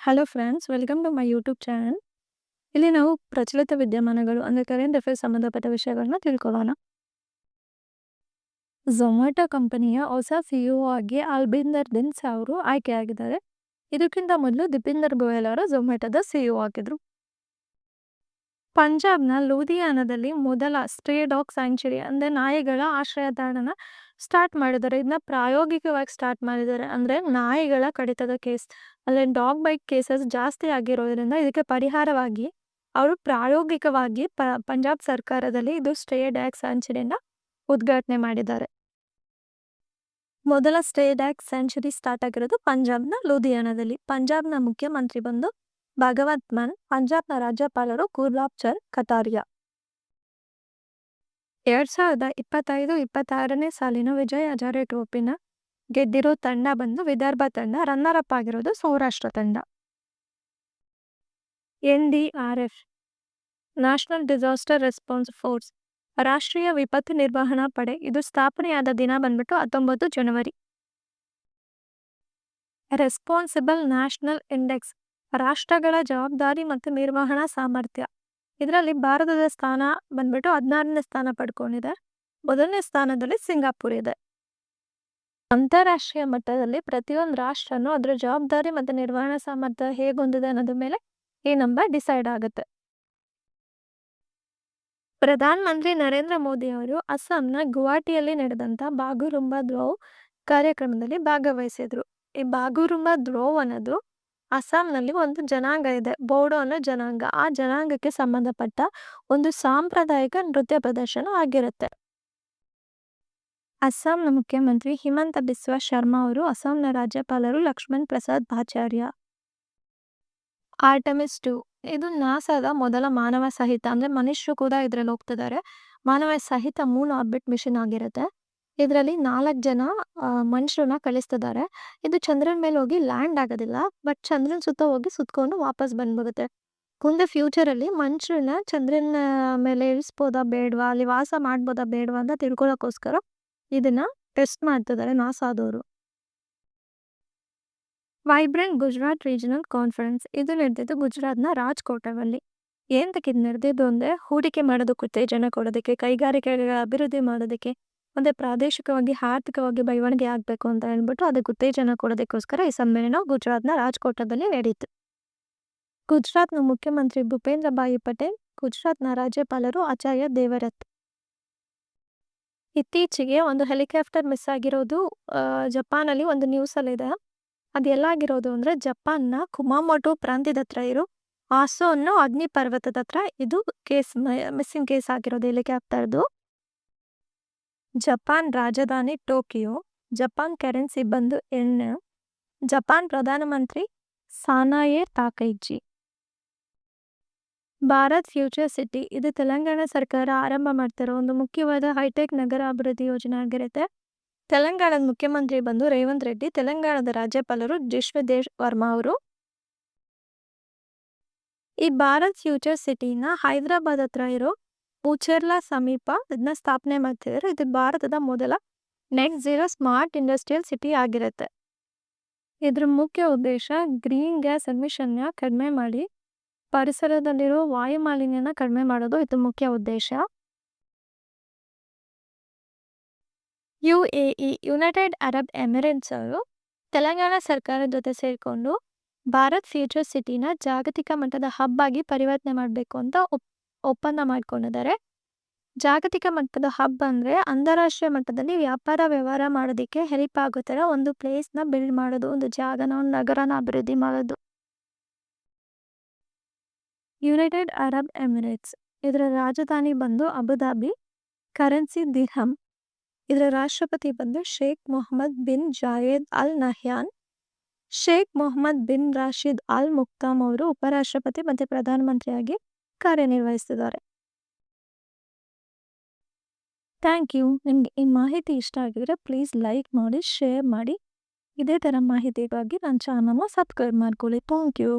Hello friends, welcome to my YouTube channel. ಇಲ್ಲಿ ನಾವು ಪ್ರಚಲಿತ ವಿದ್ಯಮಾನಗಳು ಅಂದರೆ ಕರೆಂಟ್ ಅಫೇರ್ಸ್ ಸಂಬಂಧಪಟ್ಟ ವಿಷಯಗಳನ್ನ ತಿಳ್ಕೊಳ್ಳೋಣ. ಝೊಮ್ಯಾಟೊ ಕಂಪನಿಯ ಹೊಸ ಸಿಇಒ ಆಗಿ ಅಲ್ಬಿಂದರ್ ದಿನ್ಸ್ ಅವರು ಆಯ್ಕೆಯಾಗಿದ್ದಾರೆ. ಇದಕ್ಕಿಂತ ಮೊದಲು ದಿಪಿಂದರ್ ಗೋಯಲ್ ಅವರು ಝೊಮ್ಯಾಟೊದ ಸಿಇಒ ಆಗಿದ್ರು. ಪಂಜಾಬ್ನ ಲೂಧಿಯಾನದಲ್ಲಿ ಮೊದಲ ಸ್ಟ್ರೇ ಡಾಗ್ ಸ್ಯಾಂಕ್ಚುರಿ ಅಂದರೆ ನಾಯಿಗಳ ಆಶ್ರಯ ತಾಣನ ಸ್ಟಾರ್ಟ್ ಮಾಡಿದ್ದಾರೆ. ಇದನ್ನ ಪ್ರಾಯೋಗಿಕವಾಗಿ ಸ್ಟಾರ್ಟ್ ಮಾಡಿದ್ದಾರೆ. ಅಂದರೆ ನಾಯಿಗಳ ಕಡಿತದ ಕೇಸ್ ಅಂದರೆ ಡಾಗ್ ಬೈಟ್ ಕೇಸಸ್ ಜಾಸ್ತಿ ಆಗಿರೋದ್ರಿಂದ ಇದಕ್ಕೆ ಪರಿಹಾರವಾಗಿ ಅವರು ಪ್ರಾಯೋಗಿಕವಾಗಿ ಪಂಜಾಬ್ ಸರ್ಕಾರದಲ್ಲಿ ಇದು ಸ್ಟ್ರೇ ಡಾಗ್ ಸ್ಯಾಂಕ್ಚುರಿನ ಉದ್ಘಾಟನೆ ಮಾಡಿದ್ದಾರೆ. ಮೊದಲ ಸ್ಟ್ರೇ ಡಾಗ್ ಸ್ಯಾಂಕ್ಚುರಿ ಸ್ಟಾರ್ಟ್ ಆಗಿರೋದು ಪಂಜಾಬ್ನ ಲೂಧಿಯಾನದಲ್ಲಿ. ಪಂಜಾಬ್ನ ಮುಖ್ಯಮಂತ್ರಿ ಬಂದು ಭಗವಂತ್ ಮಾನ್, ಪಂಜಾಬ್ನ ರಾಜ್ಯಪಾಲರು ಗುರ್ಲಾಬ್ ಚಂದ್ ಕಟಾರಿಯಾ. 2025-26ನೇ ಸಾಲಿನ ವಿಜಯ್ ಹಜಾರೆ ಟ್ರೋಫಿನ ಗೆದ್ದಿರೋ ತಂಡ ಬಂದು ವಿದರ್ಭ ತಂಡ. ರನ್ನರ್ ಅಪ್ ಆಗಿರೋದು ಸೌರಾಷ್ಟ್ರ ತಂಡ. NDRF national disaster response force ರಾಷ್ಟ್ರೀಯ ವಿಪತ್ತು ನಿರ್ವಹಣಾ ಪಡೆ. ಇದು ಸ್ಥಾಪನೆಯಾದ ದಿನ ಬಂದ್ಬಿಟ್ಟು 19 ಜನವರಿ. ರೆಸ್ಪಾನ್ಸಿಬಲ್ ನ್ಯಾಷನಲ್ ಇಂಡೆಕ್ಸ್ ರಾಷ್ಟ್ರಗಳ ಜವಾಬ್ದಾರಿ ಮತ್ತು ನಿರ್ವಹಣಾ ಸಾಮರ್ಥ್ಯ. ಇದರಲ್ಲಿ ಭಾರತದ ಸ್ಥಾನ ಬಂದ್ಬಿಟ್ಟು 16ನೇ ಸ್ಥಾನ ಪಡ್ಕೊಂಡಿದೆ. ಮೊದಲನೇ ಸ್ಥಾನದಲ್ಲಿ ಸಿಂಗಾಪುರ್ ಇದೆ. ಅಂತಾರಾಷ್ಟ್ರೀಯ ಮಟ್ಟದಲ್ಲಿ ಪ್ರತಿಯೊಂದು ರಾಷ್ಟ್ರನೂ ಅದರ ಜವಾಬ್ದಾರಿ ಮತ್ತು ನಿರ್ವಹಣಾ ಸಾಮರ್ಥ್ಯ ಹೇಗೆ ಹೊಂದಿದೆ ಅನ್ನೋದ್ರ ಮೇಲೆ ಈ ನಂಬರ್ ಡಿಸೈಡ್ ಆಗುತ್ತೆ. ಪ್ರಧಾನಮಂತ್ರಿ ನರೇಂದ್ರ ಮೋದಿ ಅವರು ಅಸ್ಸಾಂನ ಗುವಾಹಟಿಯಲ್ಲಿ ನಡೆದಂಥ ಬಾಗುರುಂಬಾ ದ್ರೋವ್ ಕಾರ್ಯಕ್ರಮದಲ್ಲಿ ಭಾಗವಹಿಸಿದ್ರು. ಈ ಬಾಗುರುಂಬಾ ದ್ರೋವ್ ಅನ್ನೋದು ಅಸ್ಸಾಂನಲ್ಲಿ ಒಂದು ಜನಾಂಗ ಇದೆ, ಬೋಡೋ ಅನ್ನೋ ಜನಾಂಗ. ಆ ಜನಾಂಗಕ್ಕೆ ಸಂಬಂಧಪಟ್ಟ ಒಂದು ಸಾಂಪ್ರದಾಯಿಕ ನೃತ್ಯ ಪ್ರದರ್ಶನ ಆಗಿರುತ್ತೆ. ಅಸ್ಸಾಂನ ಮುಖ್ಯಮಂತ್ರಿ ಹಿಮಂತ ಬಿಸ್ವಾ ಶರ್ಮಾ ಅವರು, ಅಸ್ಸಾಂನ ರಾಜ್ಯಪಾಲರು ಲಕ್ಷ್ಮಣ್ ಪ್ರಸಾದ್ ಆಚಾರ್ಯ. ಆರ್ಟೆಮಿಸ್ 2 ಇದು ನಾಸಾದ ಮೊದಲ ಮಾನವ ಸಹಿತ ಅಂದರೆ ಮನುಷ್ಯರು ಕೂಡ ಇದರಲ್ಲಿ ಹೋಗ್ತಿದ್ದಾರೆ. ಮಾನವ ಸಹಿತ ಮೂನ್ ಆರ್ಬಿಟ್ ಮಿಷನ್ ಆಗಿರುತ್ತೆ. ಇದರಲ್ಲಿ 4 ಜನ ಮನುಷ್ಯರನ್ನ ಕಳಿಸ್ತಿದ್ದಾರೆ. ಇದು ಚಂದ್ರನ ಮೇಲೆ ಹೋಗಿ ಲ್ಯಾಂಡ್ ಆಗೋದಿಲ್ಲ, ಬಟ್ ಚಂದ್ರನ ಸುತ್ತ ಹೋಗಿ ಸುತ್ಕೊಂಡು ವಾಪಸ್ ಬಂದ್ಬಿಡುತ್ತೆ. ಮುಂದೆ ಫ್ಯೂಚರಲ್ಲಿ ಮನುಷ್ಯರನ್ನ ಚಂದ್ರನ ಮೇಲೆ ಇಳಿಸ್ಬೋದಾ ಬೇಡವಾ, ಅಲ್ಲಿ ವಾಸ ಮಾಡ್ಬೋದಾ ಬೇಡವಾ ಅಂತ ತಿಳ್ಕೊಳ್ಳೋಕ್ಕೋಸ್ಕರ ಇದನ್ನ ಟೆಸ್ಟ್ ಮಾಡ್ತಿದ್ದಾರೆ ನಾಸಾದವರು. ವೈಬ್ರೆಂಟ್ ಗುಜರಾತ್ ರೀಜನಲ್ ಕಾನ್ಫರೆನ್ಸ್ ಇದು ನಡೆದಿದ್ದು ಗುಜರಾತ್ನ ರಾಜ್ಕೋಟಲ್ಲಿ. ಏನಕ್ಕೆ ಇದು ನಡೆದಿದ್ದು ಅಂದರೆ ಹೂಡಿಕೆ ಮಾಡೋದಕ್ಕೆ ಉತ್ತೇಜನ ಕೊಡೋದಕ್ಕೆ, ಕೈಗಾರಿಕೆಗಳ ಅಭಿವೃದ್ಧಿ ಮಾಡೋದಕ್ಕೆ, ಮತ್ತು ಪ್ರಾದೇಶಿಕವಾಗಿ ಆರ್ಥಿಕವಾಗಿ ಬೆಳವಣಿಗೆ ಆಗಬೇಕು ಅಂತ ಹೇಳ್ಬಿಟ್ಟು ಅದಕ್ಕೆ ಉತ್ತೇಜನ ಕೊಡೋದಕ್ಕೋಸ್ಕರ ಈ ಸಮ್ಮೇಳನ ಗುಜರಾತ್ನ ರಾಜ್ಕೋಟದಲ್ಲಿ ನಡೀತು. ಗುಜರಾತ್ನ ಮುಖ್ಯಮಂತ್ರಿ ಭೂಪೇಂದ್ರ ಭಾಯಿ ಪಟೇಲ್, ಗುಜರಾತ್ನ ರಾಜ್ಯಪಾಲರು ಆಚಾರ್ಯ ದೇವವ್ರತ್. ಇತ್ತೀಚೆಗೆ ಒಂದು ಹೆಲಿಕಾಪ್ಟರ್ ಮಿಸ್ ಆಗಿರೋದು ಜಪಾನಲ್ಲಿ ಒಂದು ನ್ಯೂಸಲ್ಲಿದೆ. ಅದು ಎಲ್ಲಾಗಿರೋದು ಅಂದರೆ ಜಪಾನ್ನ ಕುಮಾಮೋಟೋ ಪ್ರಾಂತ್ಯದ ಹತ್ರ ಇರೋ ಆಸೋ ಅನ್ನೋ ಅಗ್ನಿ ಪರ್ವತದ ಹತ್ರ ಇದು ಮಿಸ್ಸಿಂಗ್ ಕೇಸ್ ಆಗಿರೋದು ಹೆಲಿಕಾಪ್ಟರ್ದು. ಜಪಾನ್ ರಾಜಧಾನಿ ಟೋಕಿಯೋ. ಜಪಾನ್ ಕರೆನ್ಸಿ ಬಂದು ಯೆನ್. ಜಪಾನ್ ಪ್ರಧಾನಮಂತ್ರಿ ಸಾನಾಯೆ ತಾಕೈಚಿ. ಭಾರತ್ ಫ್ಯೂಚರ್ ಸಿಟಿ ಇದು ತೆಲಂಗಾಣ ಸರ್ಕಾರ ಆರಂಭ ಮಾಡ್ತಿರೋ ಒಂದು ಮುಖ್ಯವಾದ ಹೈಟೆಕ್ ನಗರ ಅಭಿವೃದ್ಧಿ ಯೋಜನೆ ಆಗಿರುತ್ತೆ. ತೆಲಂಗಾಣದ ಮುಖ್ಯಮಂತ್ರಿ ಬಂದು ರೇವಂತ್ ರೆಡ್ಡಿ, ತೆಲಂಗಾಣದ ರಾಜ್ಯಪಾಲರು ಜಿಷ್ಣುದೇವ್ ವರ್ಮಾ ಅವರು. ಈ ಭಾರತ್ ಫ್ಯೂಚರ್ ಸಿಟಿನ ಹೈದರಾಬಾದ್ ಹತ್ರ ಇರೋ ಉಚರ್ಲಾ ಸಮೀಪ ಇದನ್ನ ಸ್ಥಾಪನೆ ಮಾಡ್ತಿದ್ದಾರೆ. ಇದು ಭಾರತದ ಮೊದಲ net zero smart industrial city ಆಗಿರುತ್ತೆ. ಇದ್ರ ಮುಖ್ಯ ಉದ್ದೇಶ ಗ್ರೀನ್ ಗ್ಯಾಸ್ ಎಮಿಷನ್ನ ಕಡಿಮೆ ಮಾಡಿ ಪರಿಸರದಲ್ಲಿರೋ ವಾಯು ಮಾಲಿನ್ಯನ ಕಡಿಮೆ ಮಾಡೋದು ಇದು ಮುಖ್ಯ ಉದ್ದೇಶ. UAE ಯುನೈಟೆಡ್ ಅರಬ್ ಎಮಿರೇಟ್ಸ್ ಅವರು ತೆಲಂಗಾಣ ಸರ್ಕಾರದ ಜೊತೆ ಸೇರಿಕೊಂಡು ಭಾರತ್ ಫ್ಯೂಚರ್ ಸಿಟಿನ ಜಾಗತಿಕ ಮಟ್ಟದ ಹಬ್ ಆಗಿ ಪರಿವರ್ತನೆ ಮಾಡಬೇಕು ಅಂತ ಒಪ್ಪಂದ ಮಾಡ್ಕೊಂಡಿದ್ದಾರೆ. ಜಾಗತಿಕ ಮಟ್ಟದ ಹಬ್ ಅಂದರೆ ಅಂತಾರಾಷ್ಟ್ರೀಯ ಮಟ್ಟದಲ್ಲಿ ವ್ಯಾಪಾರ ವ್ಯವಹಾರ ಮಾಡೋದಕ್ಕೆ ಹೆಲ್ಪ್ ಆಗೋ ಥರ ಒಂದು ಪ್ಲೇಸ್ನ ಬಿಲ್ಡ್ ಮಾಡೋದು, ಒಂದು ಜಾಗನ, ಒಂದು ನಗರನ ಅಭಿವೃದ್ಧಿ ಮಾಡೋದು. ಯುನೈಟೆಡ್ ಅರಬ್ ಎಮಿರೇಟ್ಸ್ ಇದರ ರಾಜಧಾನಿ ಬಂದು ಅಬುಧಾಬಿ. ಕರೆನ್ಸಿ ದಿರ್ಹಮ್. ಇದರ ರಾಷ್ಟ್ರಪತಿ ಬಂದು Sheikh Mohammed bin Zayed Al Nahyan. Sheikh Mohammed bin Rashid Al Maktoum ಅವರು ಉಪರಾಷ್ಟ್ರಪತಿ ಮತ್ತು ಪ್ರಧಾನಮಂತ್ರಿಯಾಗಿ ಕಾರ್ಯನಿರ್ವಹಿಸ್ತಿದ್ದಾರೆ. Thank you. ನಿಮಗೆ ಈ ಮಾಹಿತಿ ಇಷ್ಟ ಆಗಿದ್ರೆ ಪ್ಲೀಸ್ ಲೈಕ್ ಮಾಡಿ, ಶೇರ್ ಮಾಡಿ. ಇದೇ ಥರ ಮಾಹಿತಿಗಾಗಿ ನನ್ನ ಚಾನಲ್ನ ಸಬ್ಸ್ಕ್ರೈಬ್ ಮಾಡ್ಕೊಳ್ಳಿ. Thank you.